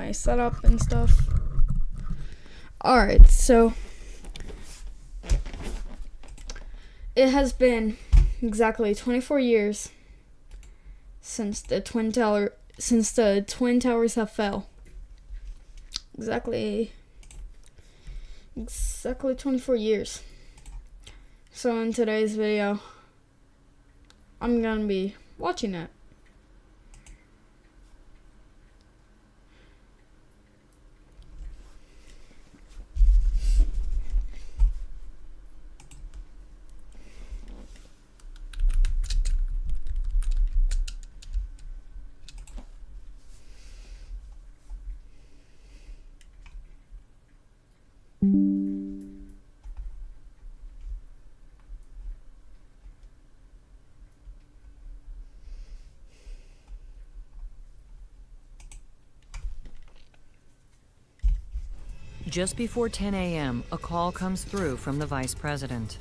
my setup and stuff. Alright, so it has been exactly 24 years since the Twin Towers have fell. Exactly 24 years. So in today's video, I'm gonna be watching it. Just before 10 a.m., a call comes through from the vice president.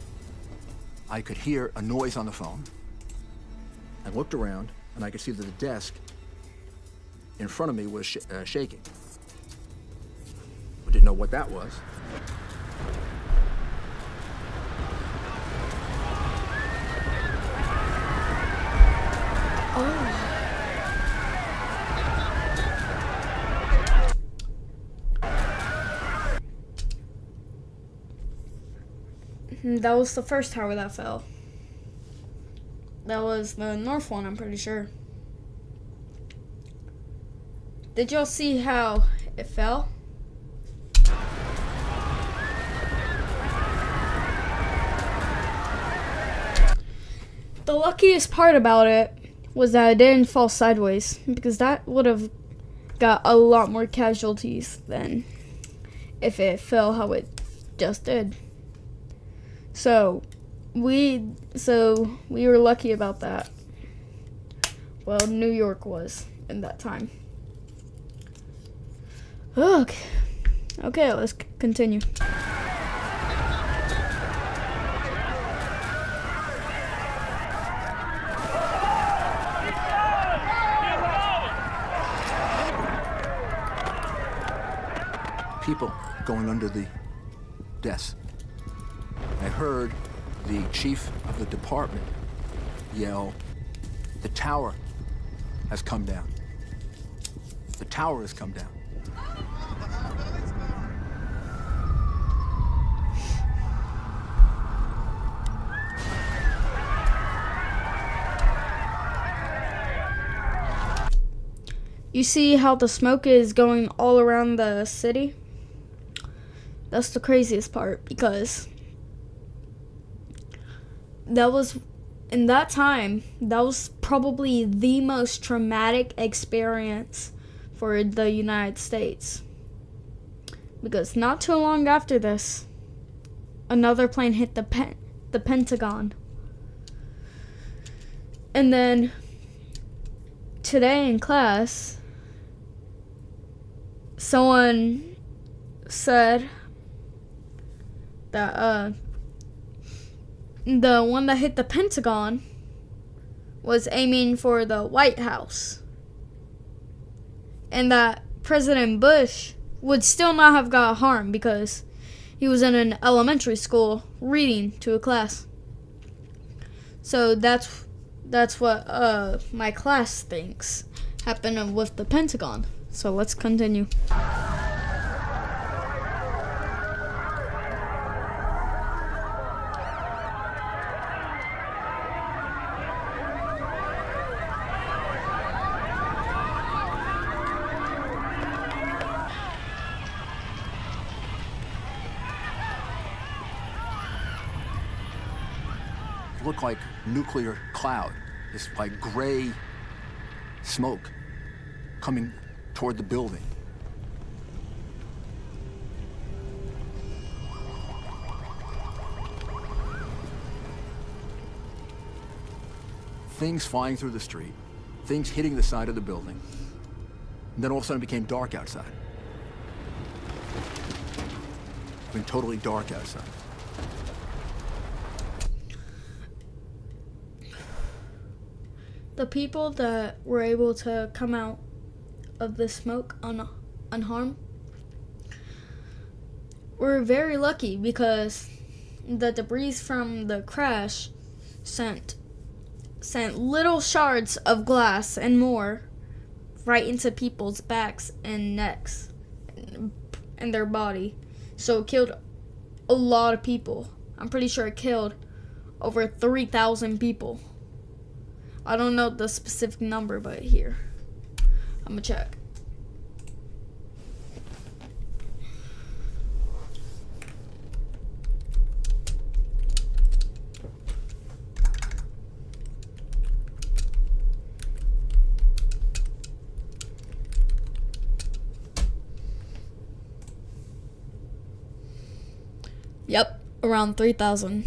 I could hear a noise on the phone. I looked around, and I could see that the desk in front of me was shaking. I didn't know what that was. That was the first tower that fell. That was the north one, I'm pretty sure. Did y'all see how it fell? The luckiest part about it was that it didn't fall sideways, because that would have got a lot more casualties than if it fell how it just did. So we were lucky about that. Well, New York was in that time. Okay, let's continue. People going under the desk. I heard the chief of the department yell, "The tower has come down. The tower has come down." You see how the smoke is going all around the city? That's the craziest part, because that was, in that time, that was probably the most traumatic experience for the United States. Because not too long after this, another plane hit the Pentagon. And then today in class, someone said that the one that hit the Pentagon was aiming for the White House, and that President Bush would still not have got harmed because he was in an elementary school reading to a class. So that's what my class thinks happened with the Pentagon. So let's continue. Looked like nuclear cloud, this like gray smoke coming toward the building. Things flying through the street, things hitting the side of the building, and then all of a sudden it became dark outside. It went totally dark outside. The people that were able to come out of the smoke unharmed. We're very lucky because the debris from the crash sent little shards of glass and more right into people's backs and necks and their body. So it killed a lot of people. I'm pretty sure it killed over 3,000 people. I don't know the specific number, but here, I'm gonna check. Yep, around 3,000.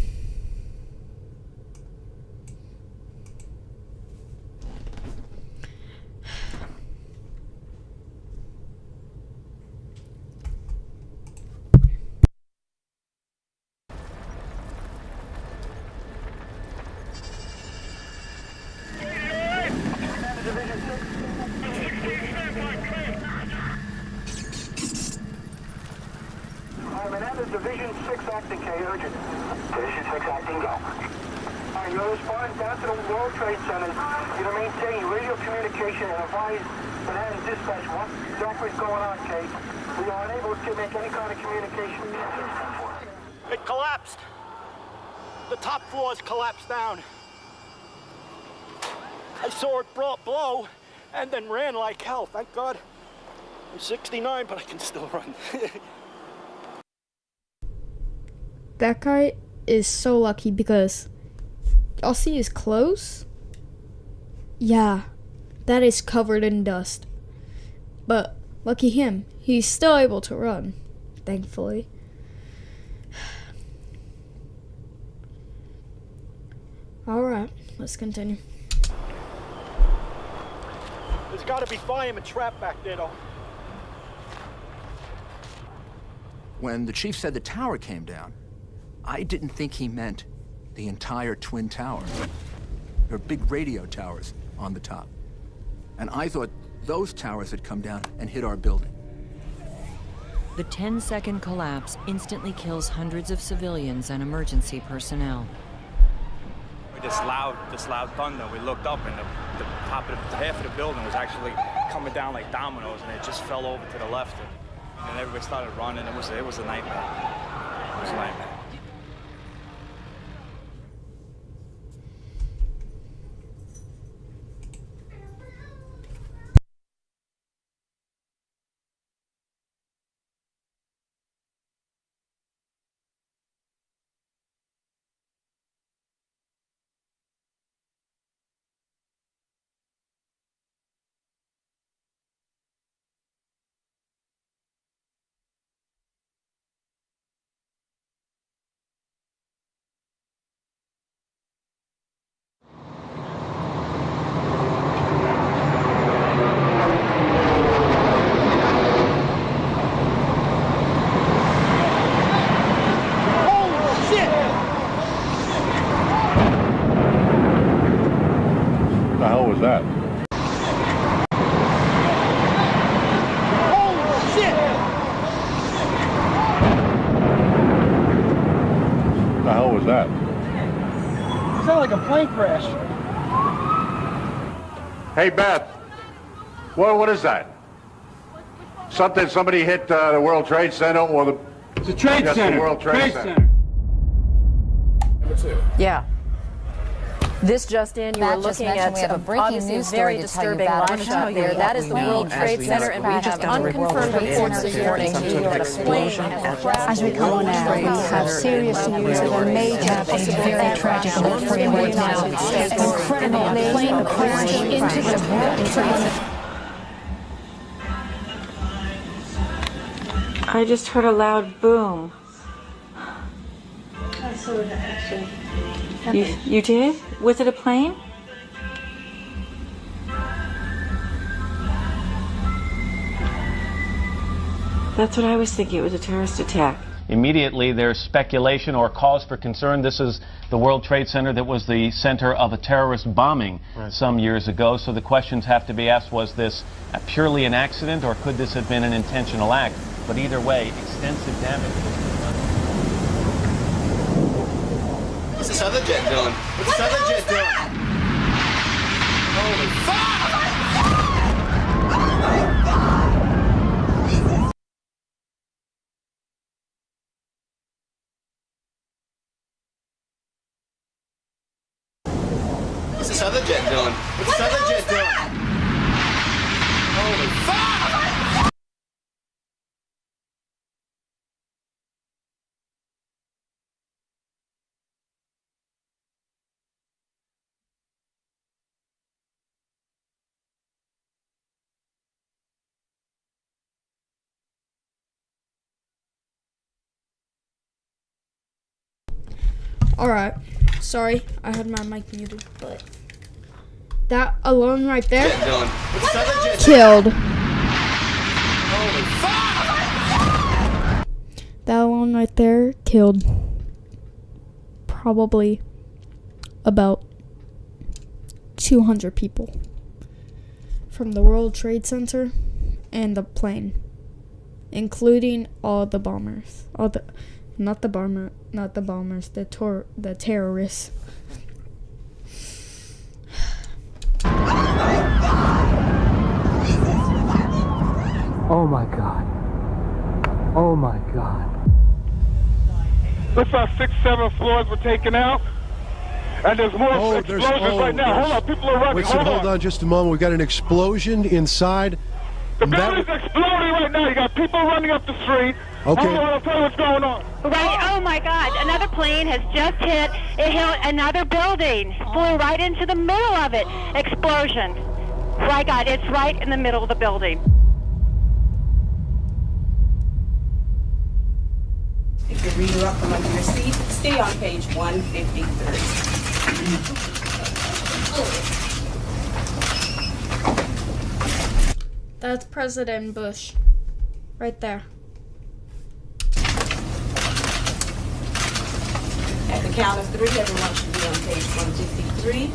Division 6 acting, K, urgent. Division 6 acting, go. Alright, you're responding down to the World Trade Center. You're maintaining radio communication and advise Manhattan Dispatch what exactly is going on, K. We are unable to make any kind of communication. It collapsed. The top floors collapsed down. I saw it blow and then ran like hell. Thank God. I'm 69, but I can still run. That guy is so lucky because y'all see his clothes? Yeah, that is covered in dust. But lucky him, he's still able to run, thankfully. Alright, let's continue. There's got to be firemen trapped back there, though. When the chief said the tower came down, I didn't think he meant the entire Twin Tower. There are big radio towers on the top. And I thought those towers had come down and hit our building. The 10-second collapse instantly kills hundreds of civilians and emergency personnel. This loud thunder, we looked up and the top of half of the building was actually coming down like dominoes, and it just fell over to the left, and everybody started running. It was a nightmare. It was a nightmare. What the hell was that? What the hell was that? It sounded like a plane crash. Hey, Beth. What is that? Somebody hit the World Trade Center or the... It's a trade Yes, center. the World Trade Center. Yeah. This just in, you were Matt just looking mentioned at we have a breaking obviously news very story to tell you disturbing about. I launch wanna tell out you there. what That is the we know. World Trade Center, and we have unconfirmed reports this morning that a plane has crashed. As we go now, we have serious news of a major, a very tragic event for you right now. Incredible plane crash into the World Trade Center. I just heard a loud boom. I saw it actually. You did? Was it a plane? That's what I was thinking. It was a terrorist attack. immediately there's speculation or cause for concern. This is the World Trade Center that was the center of a terrorist bombing some years ago. So the questions have to be asked, was this purely an accident or could this have been an intentional act? But either way, extensive damage has been done. What's this other jet doing? What's this other jet doing? Holy fuck! What's this other jet doing? What's this other jet doing? Holy fuck! Alright, sorry, I had my mic muted, but that alone right there killed. That alone right there killed probably about 200 people from the World Trade Center and the plane, including all the bombers, not the bombers, the terrorists. Oh my God. Oh my God. Looks like 6, 7 floors were taken out. And there's more explosions right now. Hold on, people are running. Wait, hold on just a moment. We've got an explosion inside. The building's exploding right now. You got people running up the street. Okay. Hold on, I'll tell you what's going on. Right, oh my God, another plane has just hit. It hit another building. Flew right into the middle of it. Explosion. My God, it's right in the middle of the building. Pick your reader up from under your seat. Stay on page 153. That's President Bush. Right there. At the count of 3, everyone should be on page 153.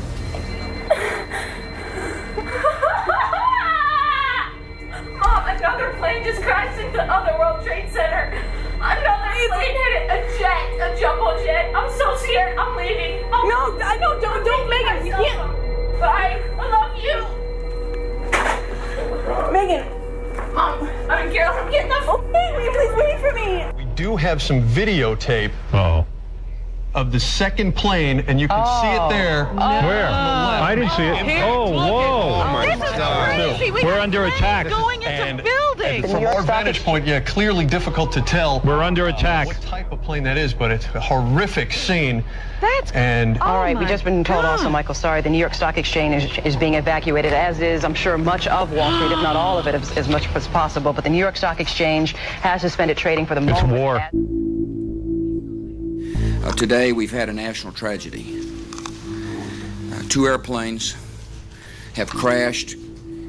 Mom, another plane just crashed into the other World Trade Center. Another plane hit a jumbo jet. I'm so scared. I'm leaving. No, I know. Don't, Megan. You can't. Bye. I love you. Megan. Mom, I'm Carol. I'm getting the phone. Please wait for me. We do have some videotape of the second plane, and you can see it there. Where? I didn't see it. Oh, whoa. This is crazy. We're under attack. Going into building. And from our vantage point, yeah, clearly difficult to tell. We're under attack. What type of plane that is, but it's a horrific scene. All right, we've just been told also, Michael, sorry, the New York Stock Exchange is being evacuated, as is, I'm sure, much of Wall Street, if not all of it, as much as possible. But the New York Stock Exchange has suspended trading for the moment. It's war. Today, we've had a national tragedy. 2 airplanes have crashed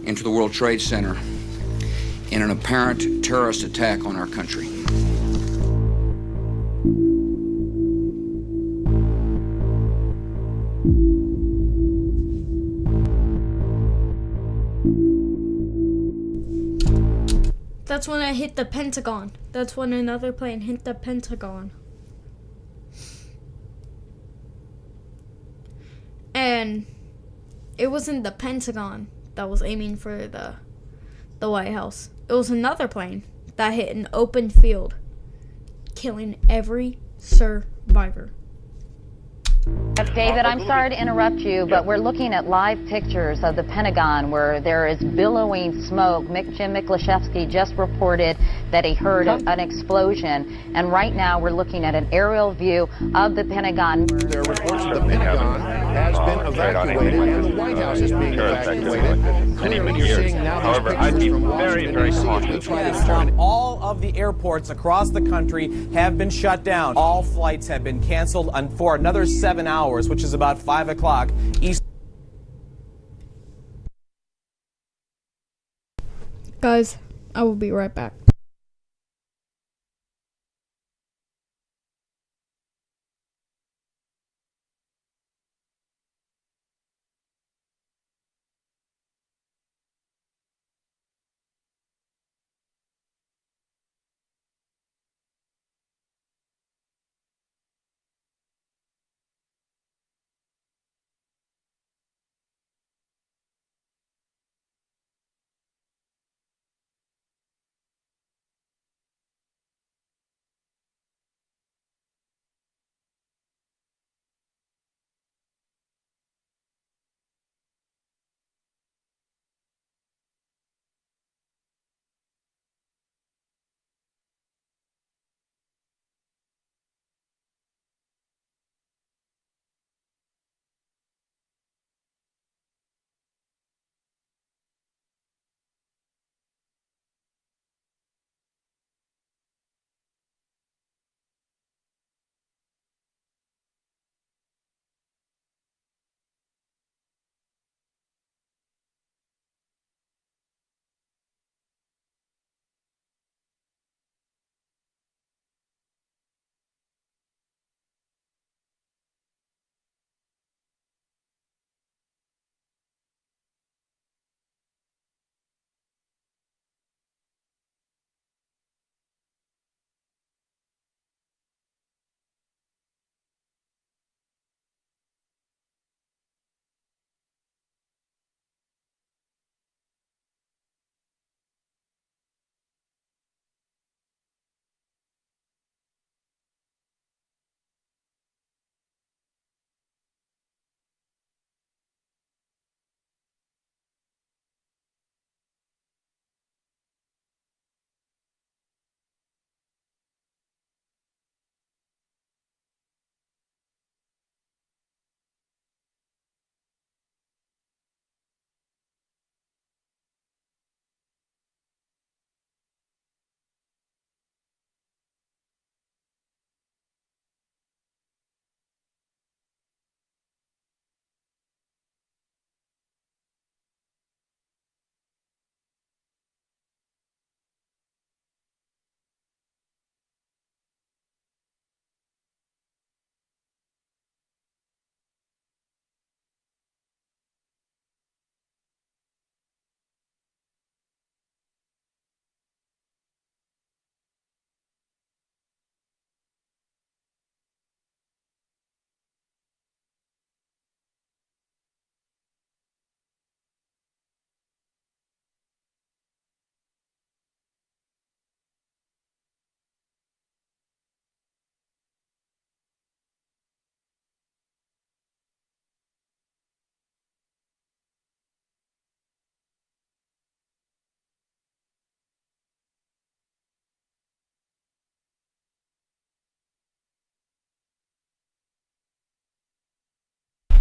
into the World Trade Center in an apparent terrorist attack on our country. That's when it hit the Pentagon. That's when another plane hit the Pentagon. And it wasn't the Pentagon that was aiming for the White House. It was another plane that hit an open field, killing every survivor. David, I'm sorry to interrupt you, but we're looking at live pictures of the Pentagon where there is billowing smoke. Jim Miklashevsky just reported that he heard an explosion, and right now we're looking at an aerial view of the Pentagon. There are reports that the Pentagon has been evacuated and the White House is being evacuated. Clearly, you're seeing now these pictures from Washington, D.C. All of the airports across the country have been shut down. All flights have been canceled for another 7 hours, which is about 5 o'clock East. Guys, I will be right back.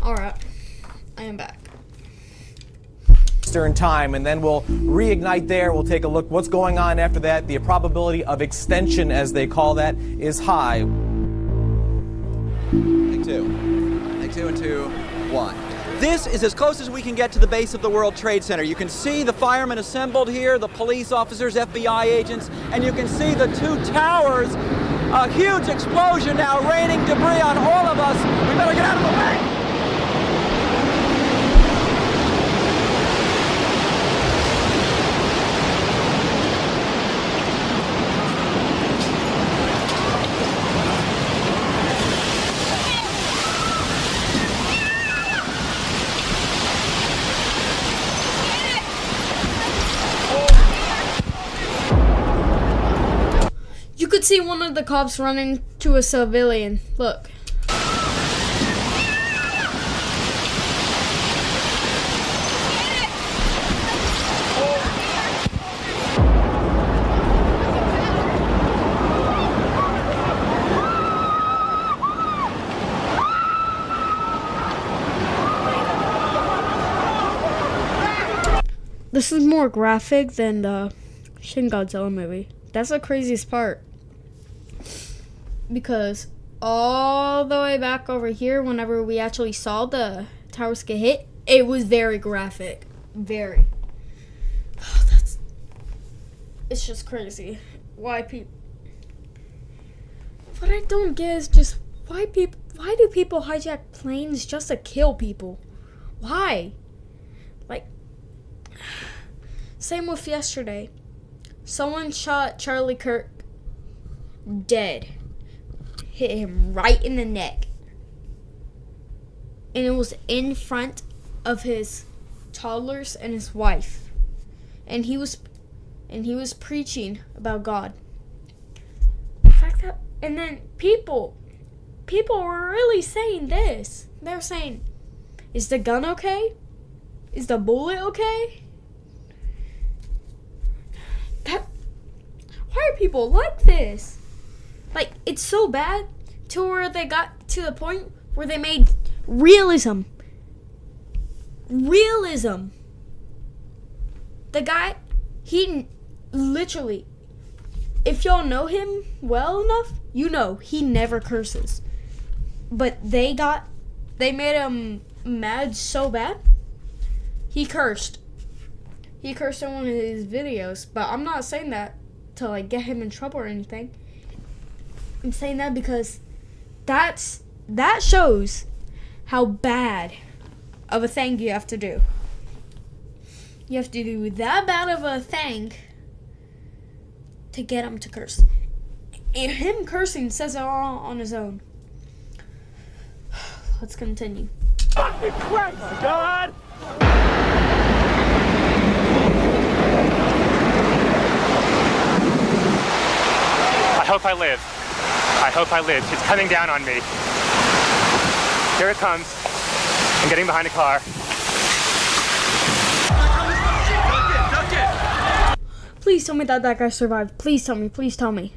Alright, I am back. Eastern time, and then we'll reignite there. We'll take a look what's going on after that. The probability of extension, as they call that, is high. Take two. Take two and 2, 1. This is as close as we can get to the base of the World Trade Center. You can see the firemen assembled here, the police officers, FBI agents, and you can see the 2 towers. A huge explosion now raining debris on all of us. We better get out of the way. You could see one of the cops running to a civilian. Look. This is more graphic than the Shin Godzilla movie. That's the craziest part. Because all the way back over here, whenever we actually saw the towers get hit, it was very graphic. Very. It's just crazy. Why people... What I don't get is just why do people hijack planes just to kill people? Why? Like, same with yesterday. Someone shot Charlie Kirk dead. Hit him right in the neck. And it was in front of his toddlers and his wife. And he was preaching about God. The fact that, and then people were really saying this. They're saying, is the gun okay? Is the bullet okay? Why are people like this? Like, it's so bad to where they got to the point where they made realism. Realism. The guy, he literally, if y'all know him well enough, you know he never curses. But they made him mad so bad, he cursed. He cursed in one of his videos, but I'm not saying that to like get him in trouble or anything. I'm saying that because that shows how bad of a thing you have to do. You have to do that bad of a thing to get him to curse. And him cursing says it all on his own. Let's continue. Fucking Christ, God! I hope I live. I hope I live. It's coming down on me. Here it comes. I'm getting behind a car. Please tell me that guy survived. Please tell me. Please tell me.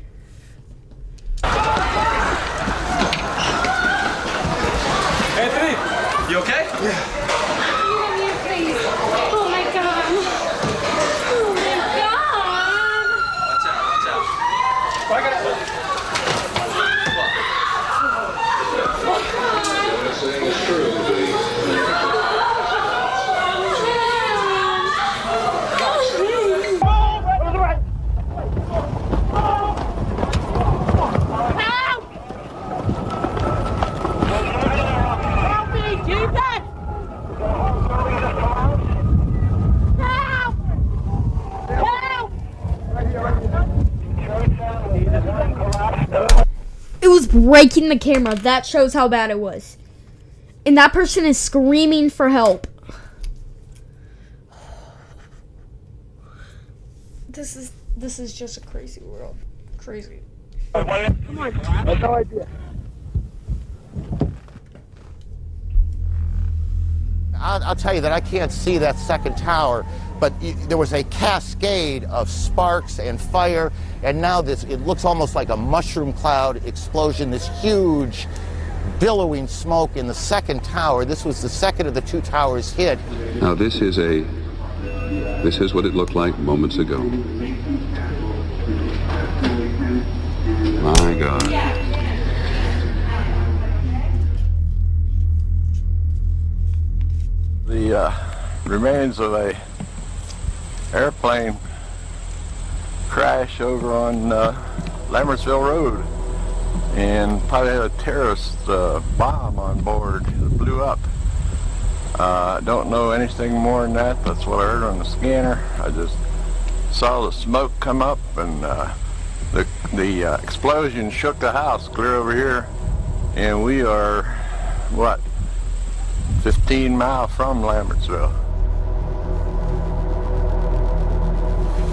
Anthony, you okay? Yeah. Oh my God. Oh my God. Watch out, watch out. It was breaking the camera. That shows how bad it was. And that person is screaming for help. This is just a crazy world. Crazy. Come on. I have no idea. I'll tell you that I can't see that second tower, but there was a cascade of sparks and fire, and now it looks almost like a mushroom cloud explosion, this huge billowing smoke in the second tower. This was the second of the two towers hit. Now this is what it looked like moments ago. My God. The remains of a airplane crash over on Lambertsville Road, and probably had a terrorist bomb on board that blew up. I don't know anything more than that. That's what I heard on the scanner. I just saw the smoke come up, and the explosion shook the house clear over here, and we are, what, 15 miles from Lambertsville.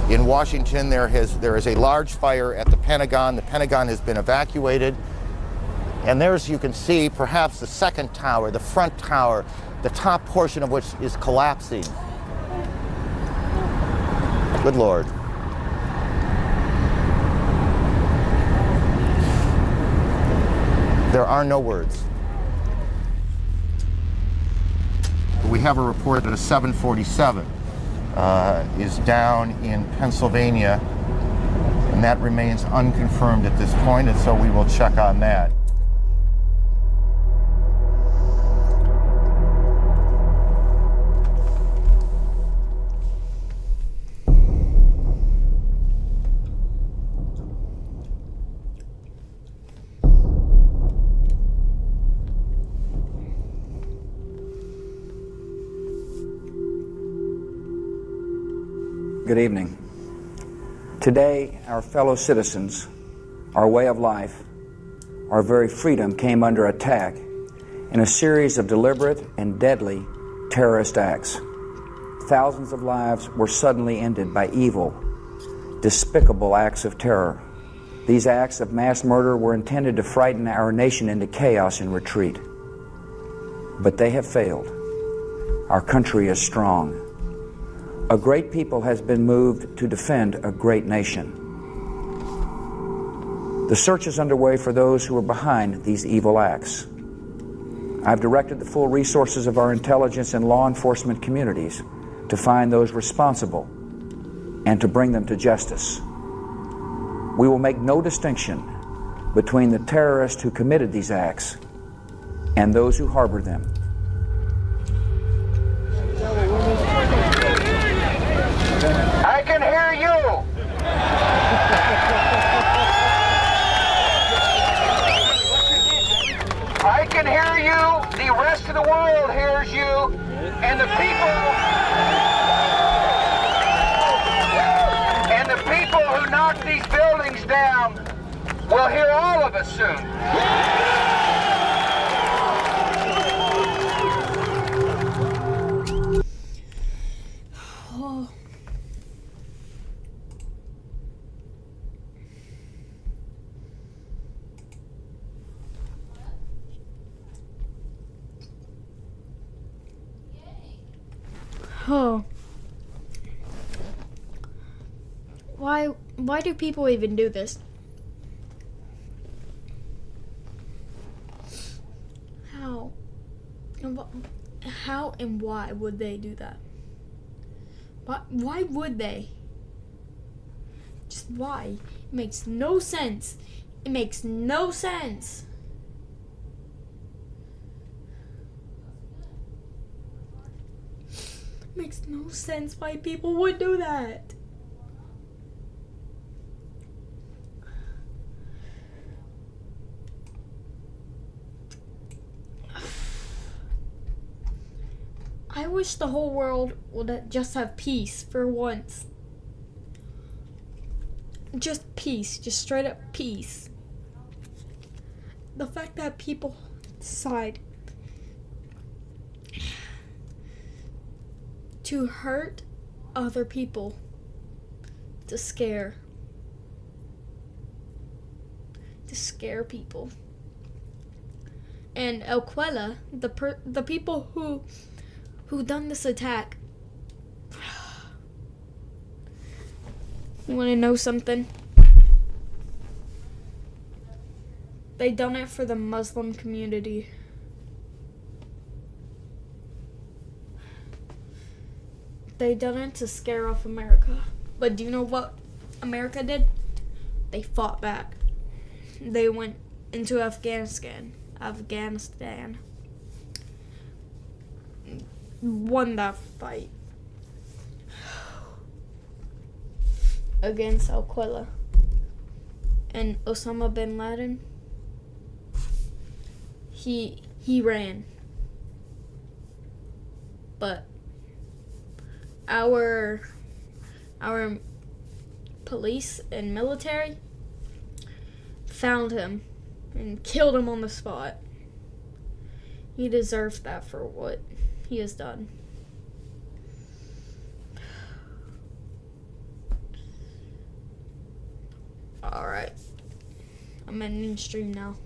In Washington, there is a large fire at the Pentagon. The Pentagon has been evacuated. And there's, you can see, perhaps the second tower, the front tower, the top portion of which is collapsing. Good Lord. There are no words. We have a report that a 747 is down in Pennsylvania, and that remains unconfirmed at this point, and so we will check on that. Good evening. Today, our fellow citizens, our way of life, our very freedom came under attack in a series of deliberate and deadly terrorist acts. Thousands of lives were suddenly ended by evil, despicable acts of terror. These acts of mass murder were intended to frighten our nation into chaos and retreat. But they have failed. Our country is strong. A great people has been moved to defend a great nation. The search is underway for those who are behind these evil acts. I've directed the full resources of our intelligence and law enforcement communities to find those responsible and to bring them to justice. We will make no distinction between the terrorists who committed these acts and those who harbored them. I can hear you. I can hear you. The rest of the world hears you. And the people who knock these buildings down will hear all of us soon. Oh. Why do people even do this? How and why would they do that? Why would they? Just why? It makes no sense. It makes no sense. Makes no sense why people would do that. I wish the whole world would just have peace for once. Just peace, just straight up peace. The fact that people decide to hurt other people, to scare people. And El Quella, the people who done this attack. You want to know something? They done it for the Muslim community. They done it to scare off America. But do you know what America did? They fought back. They went into Afghanistan. Won that fight against Al-Qaeda. And Osama bin Laden, he ran. But our police and military found him and killed him on the spot. He deserves that for what he has done. Alright. I'm ending stream now.